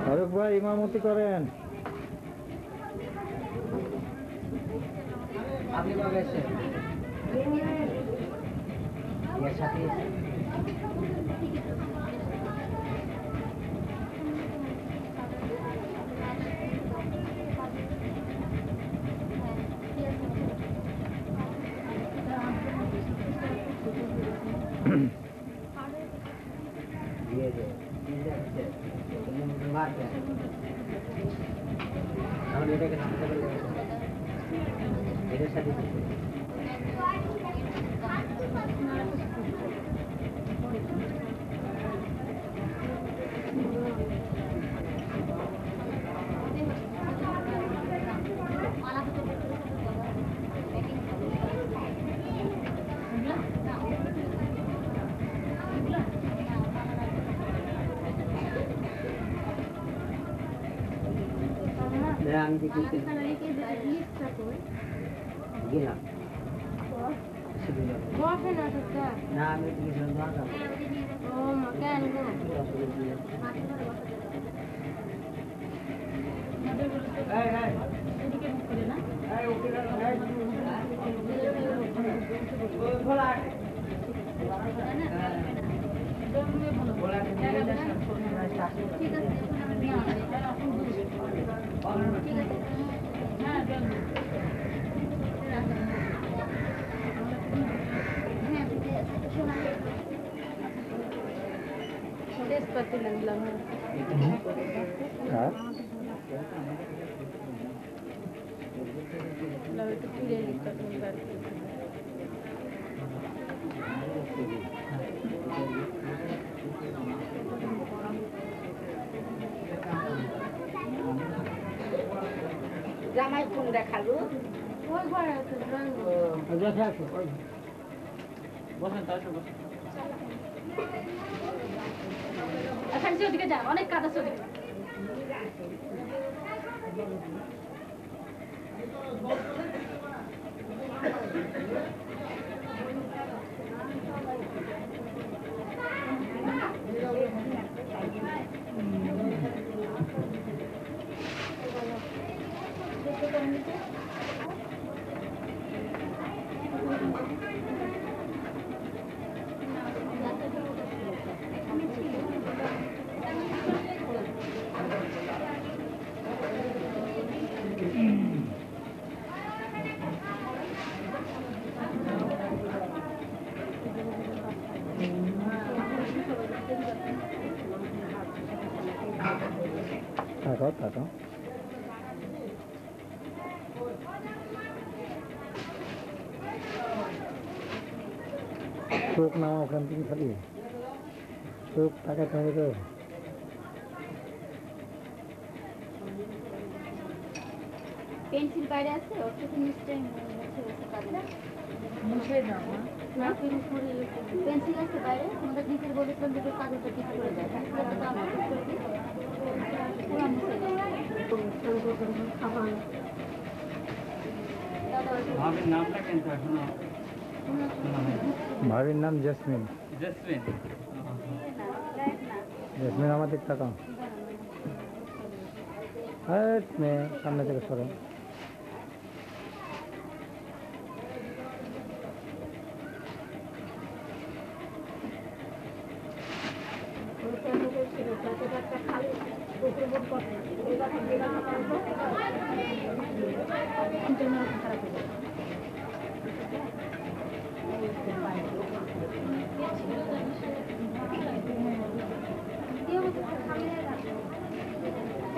ফারুক ভাই ইমামতি করেন। আপনি কবে এসেছেন? এর সাথে দিয়ে দে তাহলে এটাকে নামতে পারলে এটার সাথে আমি দেখি গেলাম বসে না তো স্যার। না আমি গেছিলাম ও মা কেন গো? এদিকে মুখ করে না ঠিক আছে এখন আমি নিয়ে আসি। ঠিক আছে হ্যাঁ হ্যাঁ ঠিক আছে শোনা তেজপাতি লাগলাম। হ্যাঁ একটু ফিরে নিতে জামাই কোন দেখালু ওই ঘরে আছে বসেন তার সাথে বসেন এখানে যে ওদিকে যা অনেক কাজ আছে ওদিকে থাকো থাকো চোখ নাও ওখান থেকে খালি চোখ তাকাতে হবে তো। পেন্সিল বাইরে আছে ওর থেকে নিশ্চয়ই মুছে গেছে কাজে। মুছে দাও না পেন্সিল আছে বাইরে আমাদের নিচের বলেছিলাম যে কাগজটা ঠিক করে দেয় পেন্সিলটা তো আমরা ঠিক করে দিই পুরো মুছে গেছে খাবার ভাবির নামটা কিন্তু এখনো ভাবির নাম জেসমিন। জেসমিন। জেসমিন আমার দিক তাকাও। মেয়ে সামনে থেকে সরো।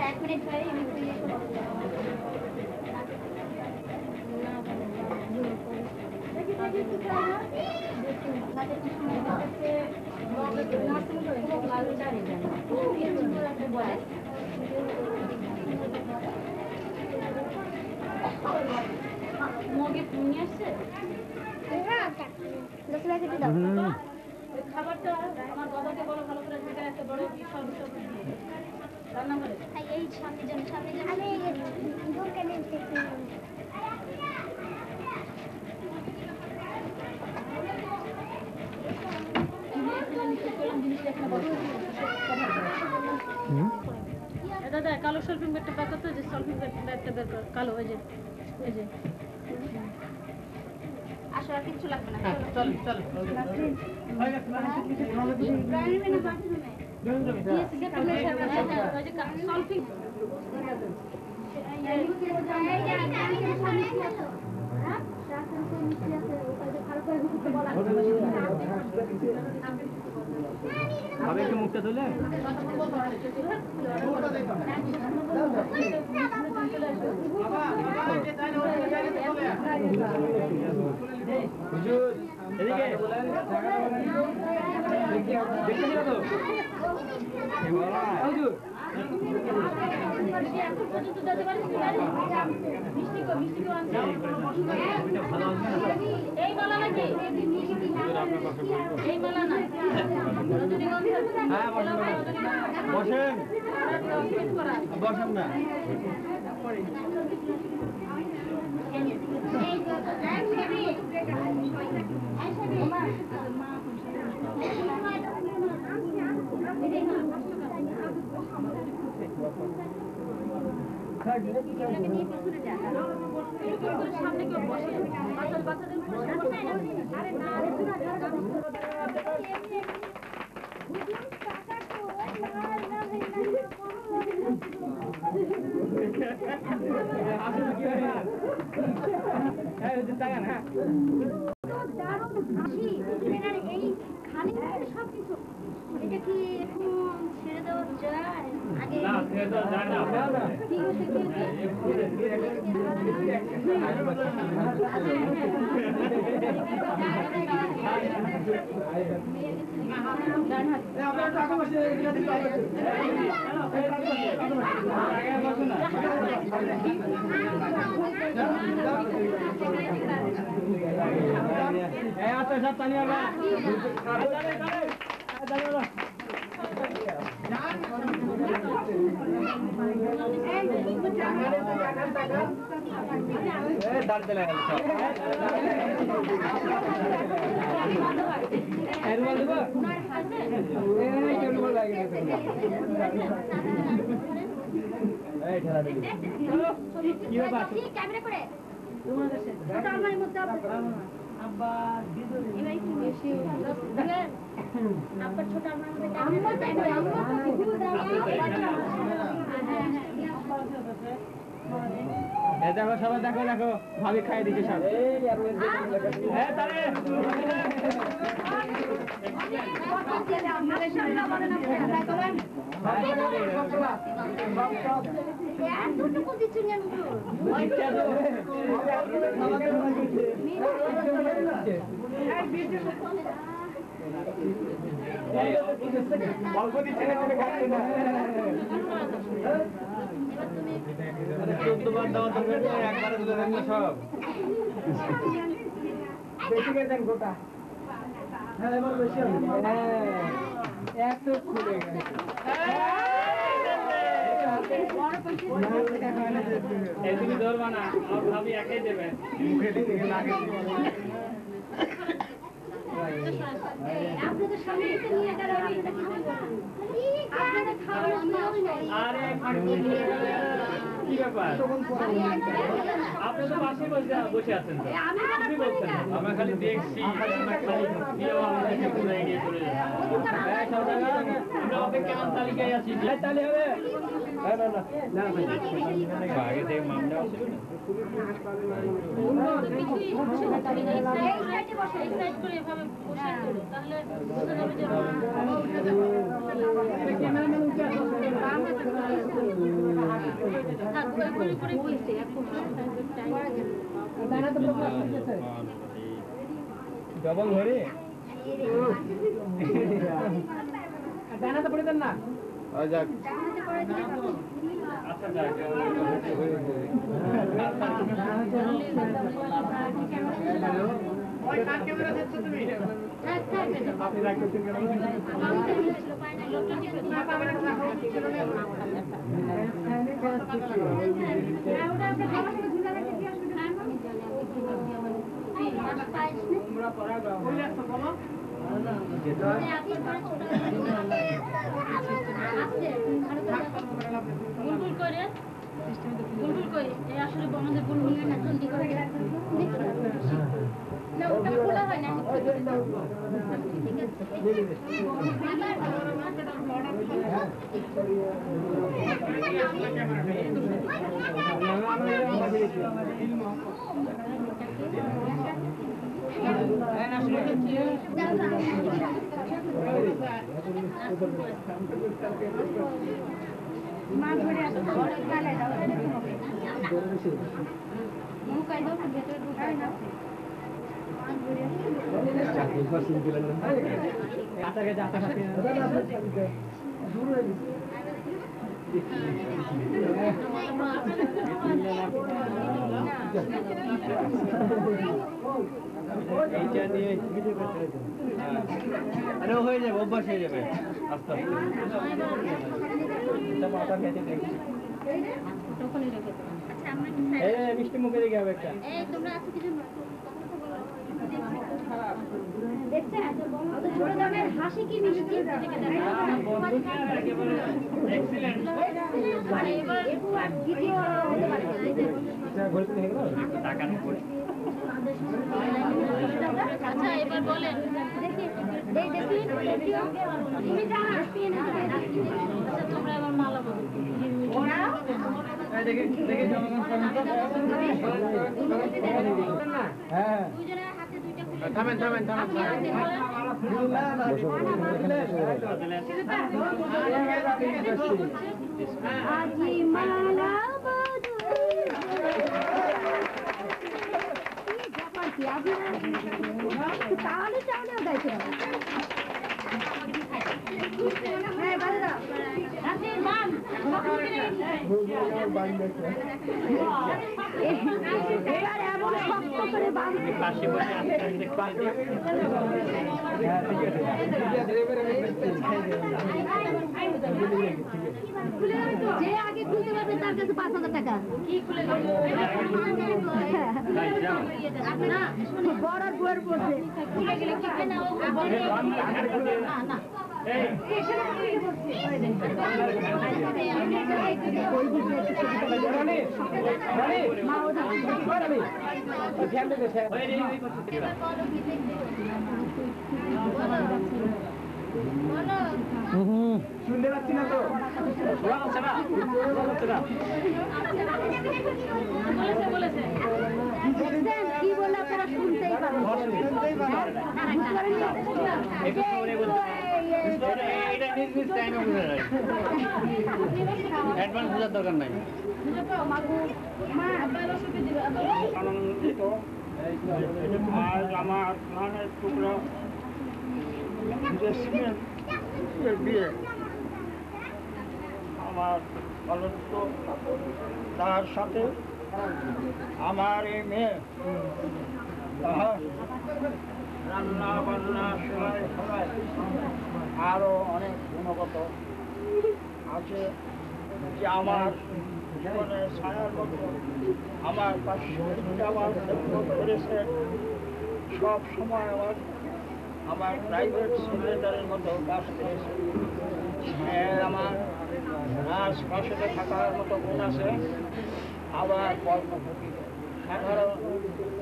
এক মিনিট ভাই আমি একটু ইয়ে করবো। মগে নিয়ে আসছে খাবারটা আমার বাবাকে বলো ভালো করে ঢেকে রাখতে বড় সব রান্না করে এই সামনে জন আমি দোকানে দেখি দাদা কালো শলপিং ব্যাগটা বের করতে যে শলপিং ব্যাগটা বের কর কালো ওই যে আসলে আর কিছু লাগবে না চল চল শলপিং ভাবে একটু মুখটা তুলে এদিকে এই মালা নাকি এই মালা না হ্যাঁ বসেন বসেন না সামনে কেউ বসে বাচ্চাদের এটা কি এখন ছেড়ে দেওয়া যায় আগে না ছেড়ে দেওয়া যায় না কি হচ্ছে আচ্ছা সব তানিয়া দাঁড়তে লাগে ক্যামেরা করে ওটা আমার মধ্যে আব্বা দিদুর এবার একটু বেশি আব্বার ছোট আমার মধ্যে আম্মা তাই না আম্মা দিদু দাও এই দেখো সবাই দেখো দেখো ভাবি খাই দিছে সব হ্যাঁ তারে এতটুকু দিচ্ছি না অল্প দিচ্ছে না তুমি খাচ্ছ না 14 বার দেওয়া দরকার নেই একবারে দিলে দেখলে সব বেশি করে দেন গোটা হ্যাঁ এবার বেশি হবে এত খুলে গেছে এই তুমি ধরবা না, আমার ভাবি একাই দেবে। মুখে দিতে গেলে আগে আপনাদের সামনে থেকে নিয়ে গেল আপনাদের খাওয়ানোর সময় আরে কি ব্যাপার? আপনি তো পাশে বসে আছেন তো। কি বলছেন? আমরা খালি দেখছি, আমরা খালি দিয়েও আমাদেরকে ঘুরে এগিয়ে চলে যাচ্ছে। আমরা অপেক্ষা তালিকায় আছি। তাহলে হবে আগে থেকে মামলা ছিল না। ডবল ঘরে ডানাতে পড়ে দেন না। যাক আচ্ছা যাক ওই কাট ক্যামেরা দেখছো তুমি? আপনি রাখতেছেন কেন? বুলবুল করে বুলবুল করে এই আসলে আমাদের বুলবুল না জলদি করে না ওটা খোলা হয় না মা ধরে আসো কালে দাও মুখাই দাও ভেতরে ঢুকাই না এইটা নিয়ে আরে হয়ে যাবে, অভ্যাস হয়ে যাবে আস্তে আস্তে। মাথা খেতে দেখি মিষ্টি মুখে দেখে হবে একটা। তোমরা আছো কিছু দেখছেন আমাদের ছোট দামের হাসি কি মিষ্টি আচ্ছা এবার বলেন আচ্ছা তোমরা এবার মালা বলো হ্যাঁ দুইজনের হাতে দুইটা থামেন থামেন থামেন আজি মালা তাহলে চাউলেও গাইছে হ্যাঁ বাজে দাও এবার এমন শক্ত করে বাঁধবে যে আগে খুলতে পারবে তার কাছে 5,000 টাকা কি খুলে বড় বড় বসে খুলে গেলে কি না না শুনতে পাচ্ছি না তো বলেছে কি বলে আপনারা শুনতেই পারেন অ্যাডভান্স বোঝার দরকার নাই। আজ আমার ধানের টুকরা বিয়ে আমার অলক্ষ তার সাথে আমার এই মেয়ে রান্না বান্না সেলাই ফেলাই আরো অনেক গুণগত আছে যে আমার জীবনের ছায়ার মতো আমার পাশে আমার খেদমত করেছেন। সব সময় আমার প্রাইভেট সেক্রেটারির মতো কাজ করেছে। সে আমার পাশে থাকার মতো গুণ আছে। আবার কর্মভোগী সাধারণ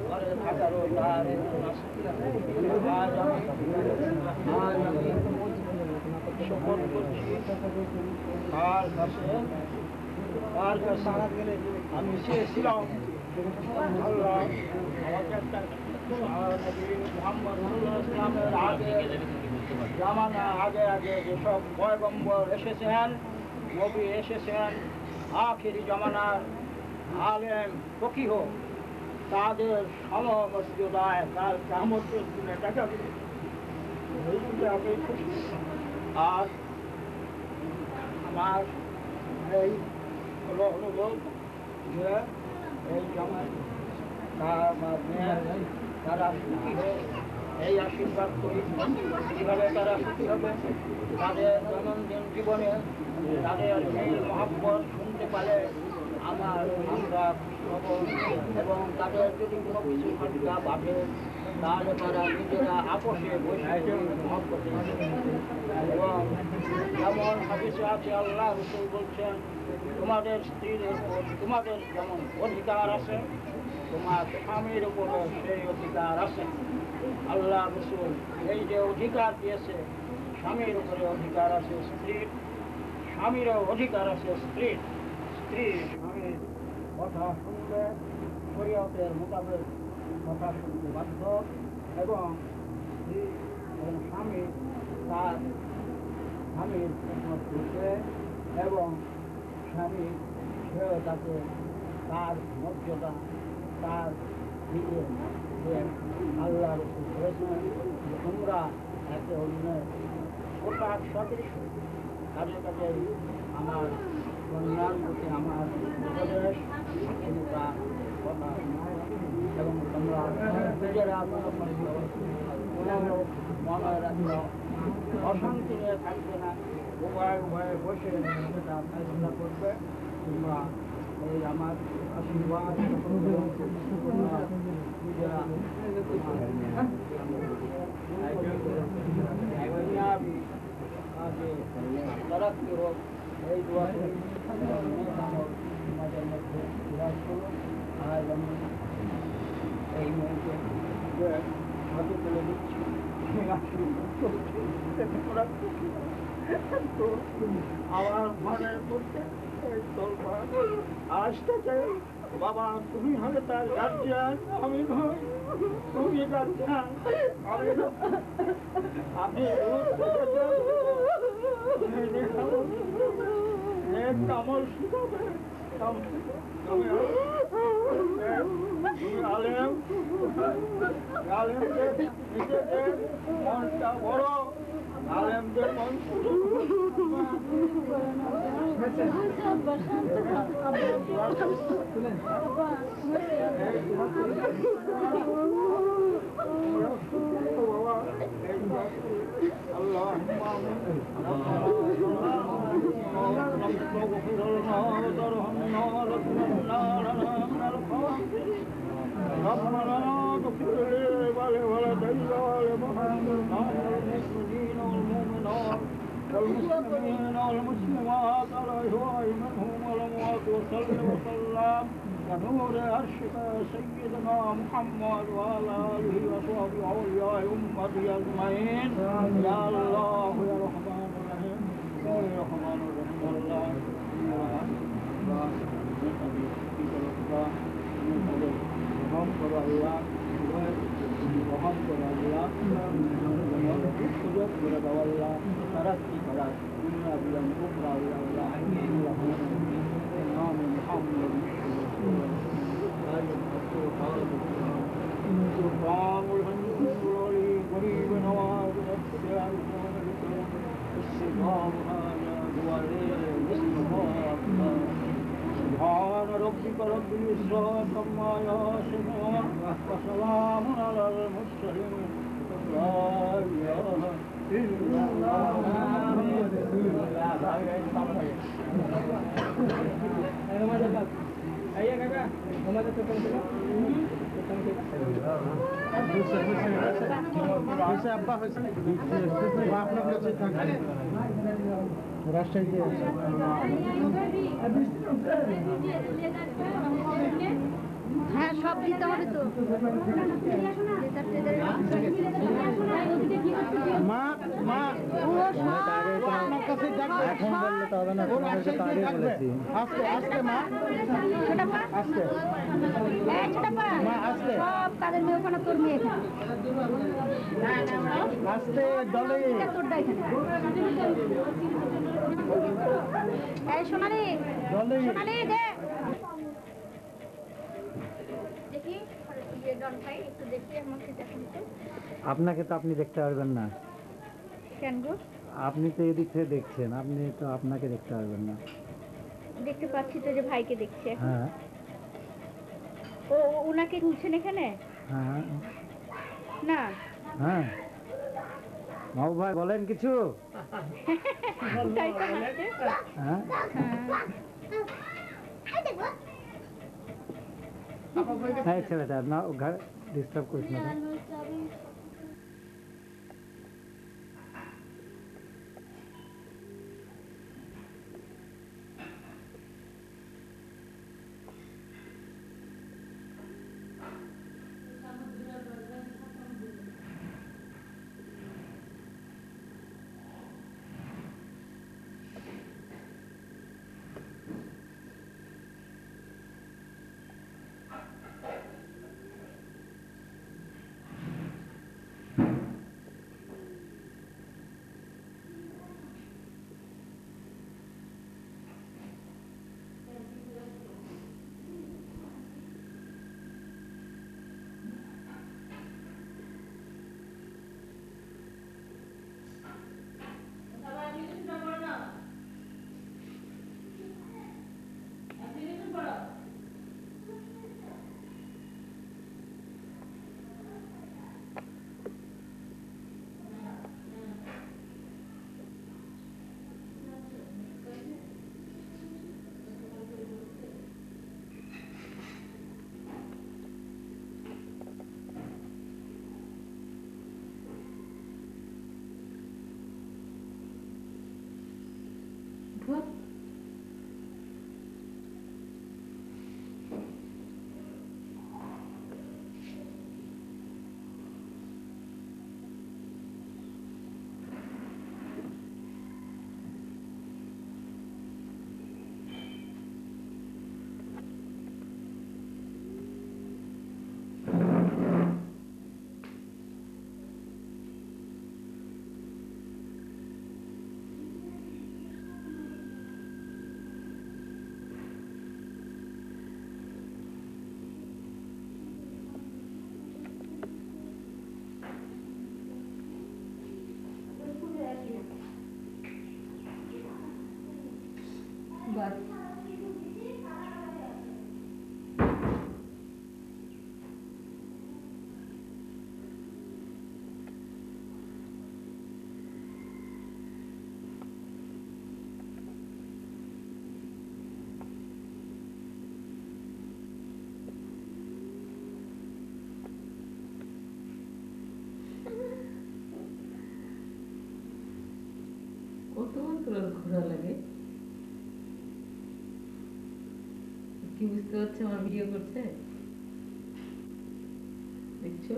ঘরে থাকারও তার গুণ আছে। আজ আমি শপথ করছি তার কাছে আমি চেয়েছিলাম আল্লাহ আমাকে একটা মুহাম্মদের আগে জামানা আগে আগে যেসব পয়গম্বর এসেছেন, নবী এসেছেন, আখিরি জামানার আলেম ফকিহ, তাদের সমমর্যাদায় তার কিয়ামতের দিনে দেখা দিবে। আমি খুশি। আর আমার এই হলো অনুভব যে এই জামাই তারা সুখী হোক, এই আশীর্বাদ করি। কীভাবে তারা সুখী হবে? তাদের দৈনন্দিন জীবনে তাদের এই মহব্বত শুনতে পারে আমরা খুশি হব। এবং তাদের যদি কোনো কিছু ঘটনা বাঁধে তাহলে তারা নিজেরা আপোষে বসে মহব্বতে। এবং যেমন হাদিসে আছে আল্লাহ রাসূল বলছেন, তোমাদের স্ত্রীর উপর তোমাদের যেমন অধিকার আছে, তোমার স্বামীর উপর সেই অধিকার আছে। আল্লাহ রাসূল এই যে অধিকার দিয়েছে, স্বামীর উপরে অধিকার আছে স্ত্রীর, স্বামীরও অধিকার আছে স্ত্রীর। স্ত্রী স্বামীর কথা শুনলে শরীয়তের মোতাবেক কথা শুনতে বাধ্য। এবং স্ত্রী এবং স্বামী তার স্বামীর খেদমত করছে এবং স্বামী সেও তাকে তার মর্যাদা তার দিকে যে আল্লাহ রাসূল বলেছেন যে তোমরা একে অন্যের পোশাক সদৃশ। তাদের কাছে আমার কন্যার প্রতি আমার উপদেশ চিন্তা কথা এবং তোমরা নিজেরা মনে রাখো অশান্তি নিয়ে থাকবে না, উভয় উভয়ে বসে সেটা ফেসলা করবে। তোমরা এই আমার আশীর্বাদ নিজেরা তরক্কি হোক এই দোয়া করি। আমাদের মধ্যে বিরাজ করুন। আর আমি এই মুহূর্তে হাতে তুলে দিচ্ছি আমার মনের মধ্যে আসতেছে বাবা তুমি হবে তার গার্জিয়ান, আমি নই। তুমি গার্জিয়ান, আমি আমল শিখাবে। তুমি আলেম, আলেমদের নিজেদের মনটা বড়, আলেমদের মন والمسلمين والمسلمات على منهم والأموات وصلى وسلم ونور عرشك سيدنا محمد وعلى آله وصحبه أولياء أمته أجمعين. يا الله يا رحمن الرحيم يا رحمن الرحيم الله সুযোগ করে দাও আল্লাহ, তারাক্কি করার দুনিয়া বিলম্ব কুবরা আল্লাহ নাম মুহাম্মদ سبحان الحمد لله قريب نواز السلام السلام سبحان ربك رب العزة عما يصفون وسلام على المرسلين لا إله إلا الله. আব্বা হয়েছে আপনার কাছে থাকবে রাজশাহীতে আছে হ্যাঁ সব দিতে হবে তো মা মা আপনার কাছে থাকবে এখন বললে তো হবে না, তোমাদেরকে তো আগেই বলেছি। আজকে আজকে মা আজকে মা আজকে সব কাজের মেয়ে ওখানে তোর মেয়ে এখানে আজকে দলে তোরটা এখানে এই সোনালি দলে সোনালি দে দেখি ডন ভাই একটু দেখি আমাকে দেখুন তো আপনাকে তো আপনি দেখতে পারবেন না, কেন গো আপনি তো এদিক থেকে দেখছেন, আপনি তো আপনাকে দেখতে পারবেন না। দেখতে পাচ্ছি তো যে ভাইকে দেখছে হ্যাঁ ও ওনাকে তুলছেন এখানে হ্যাঁ না হ্যাঁ মাহবুব ভাই বলেন কিছু। তাই তো হাসছে। হ্যাঁ হ্যাঁ ছেলেটা না ডিস্টার্ব করিস না তো। কতক্ষণ তোর ঘোরা লাগে কি বুঝতে পারছে আমার ভিডিও করছে দেখছো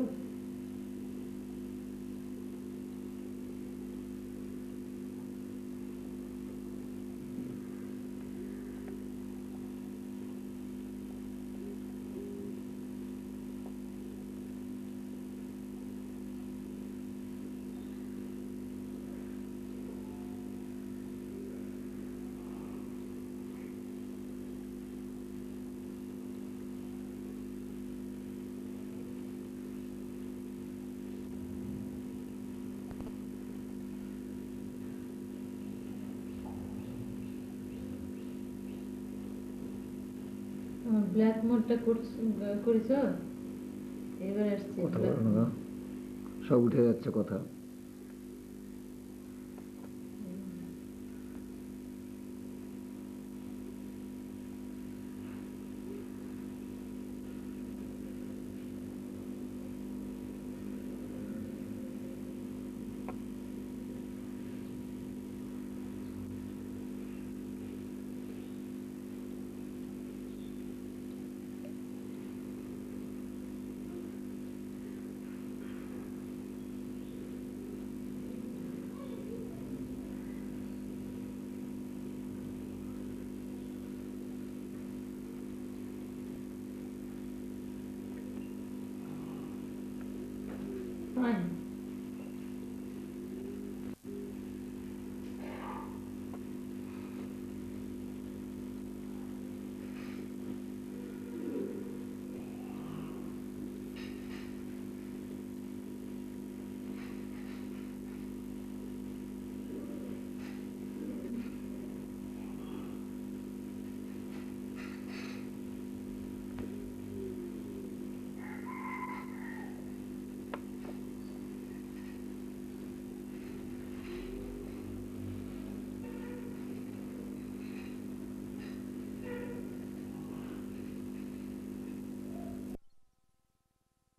ব্ল্যাক মোডটা করেছ এবার আসছে সব উঠে যাচ্ছে কথা। Fine.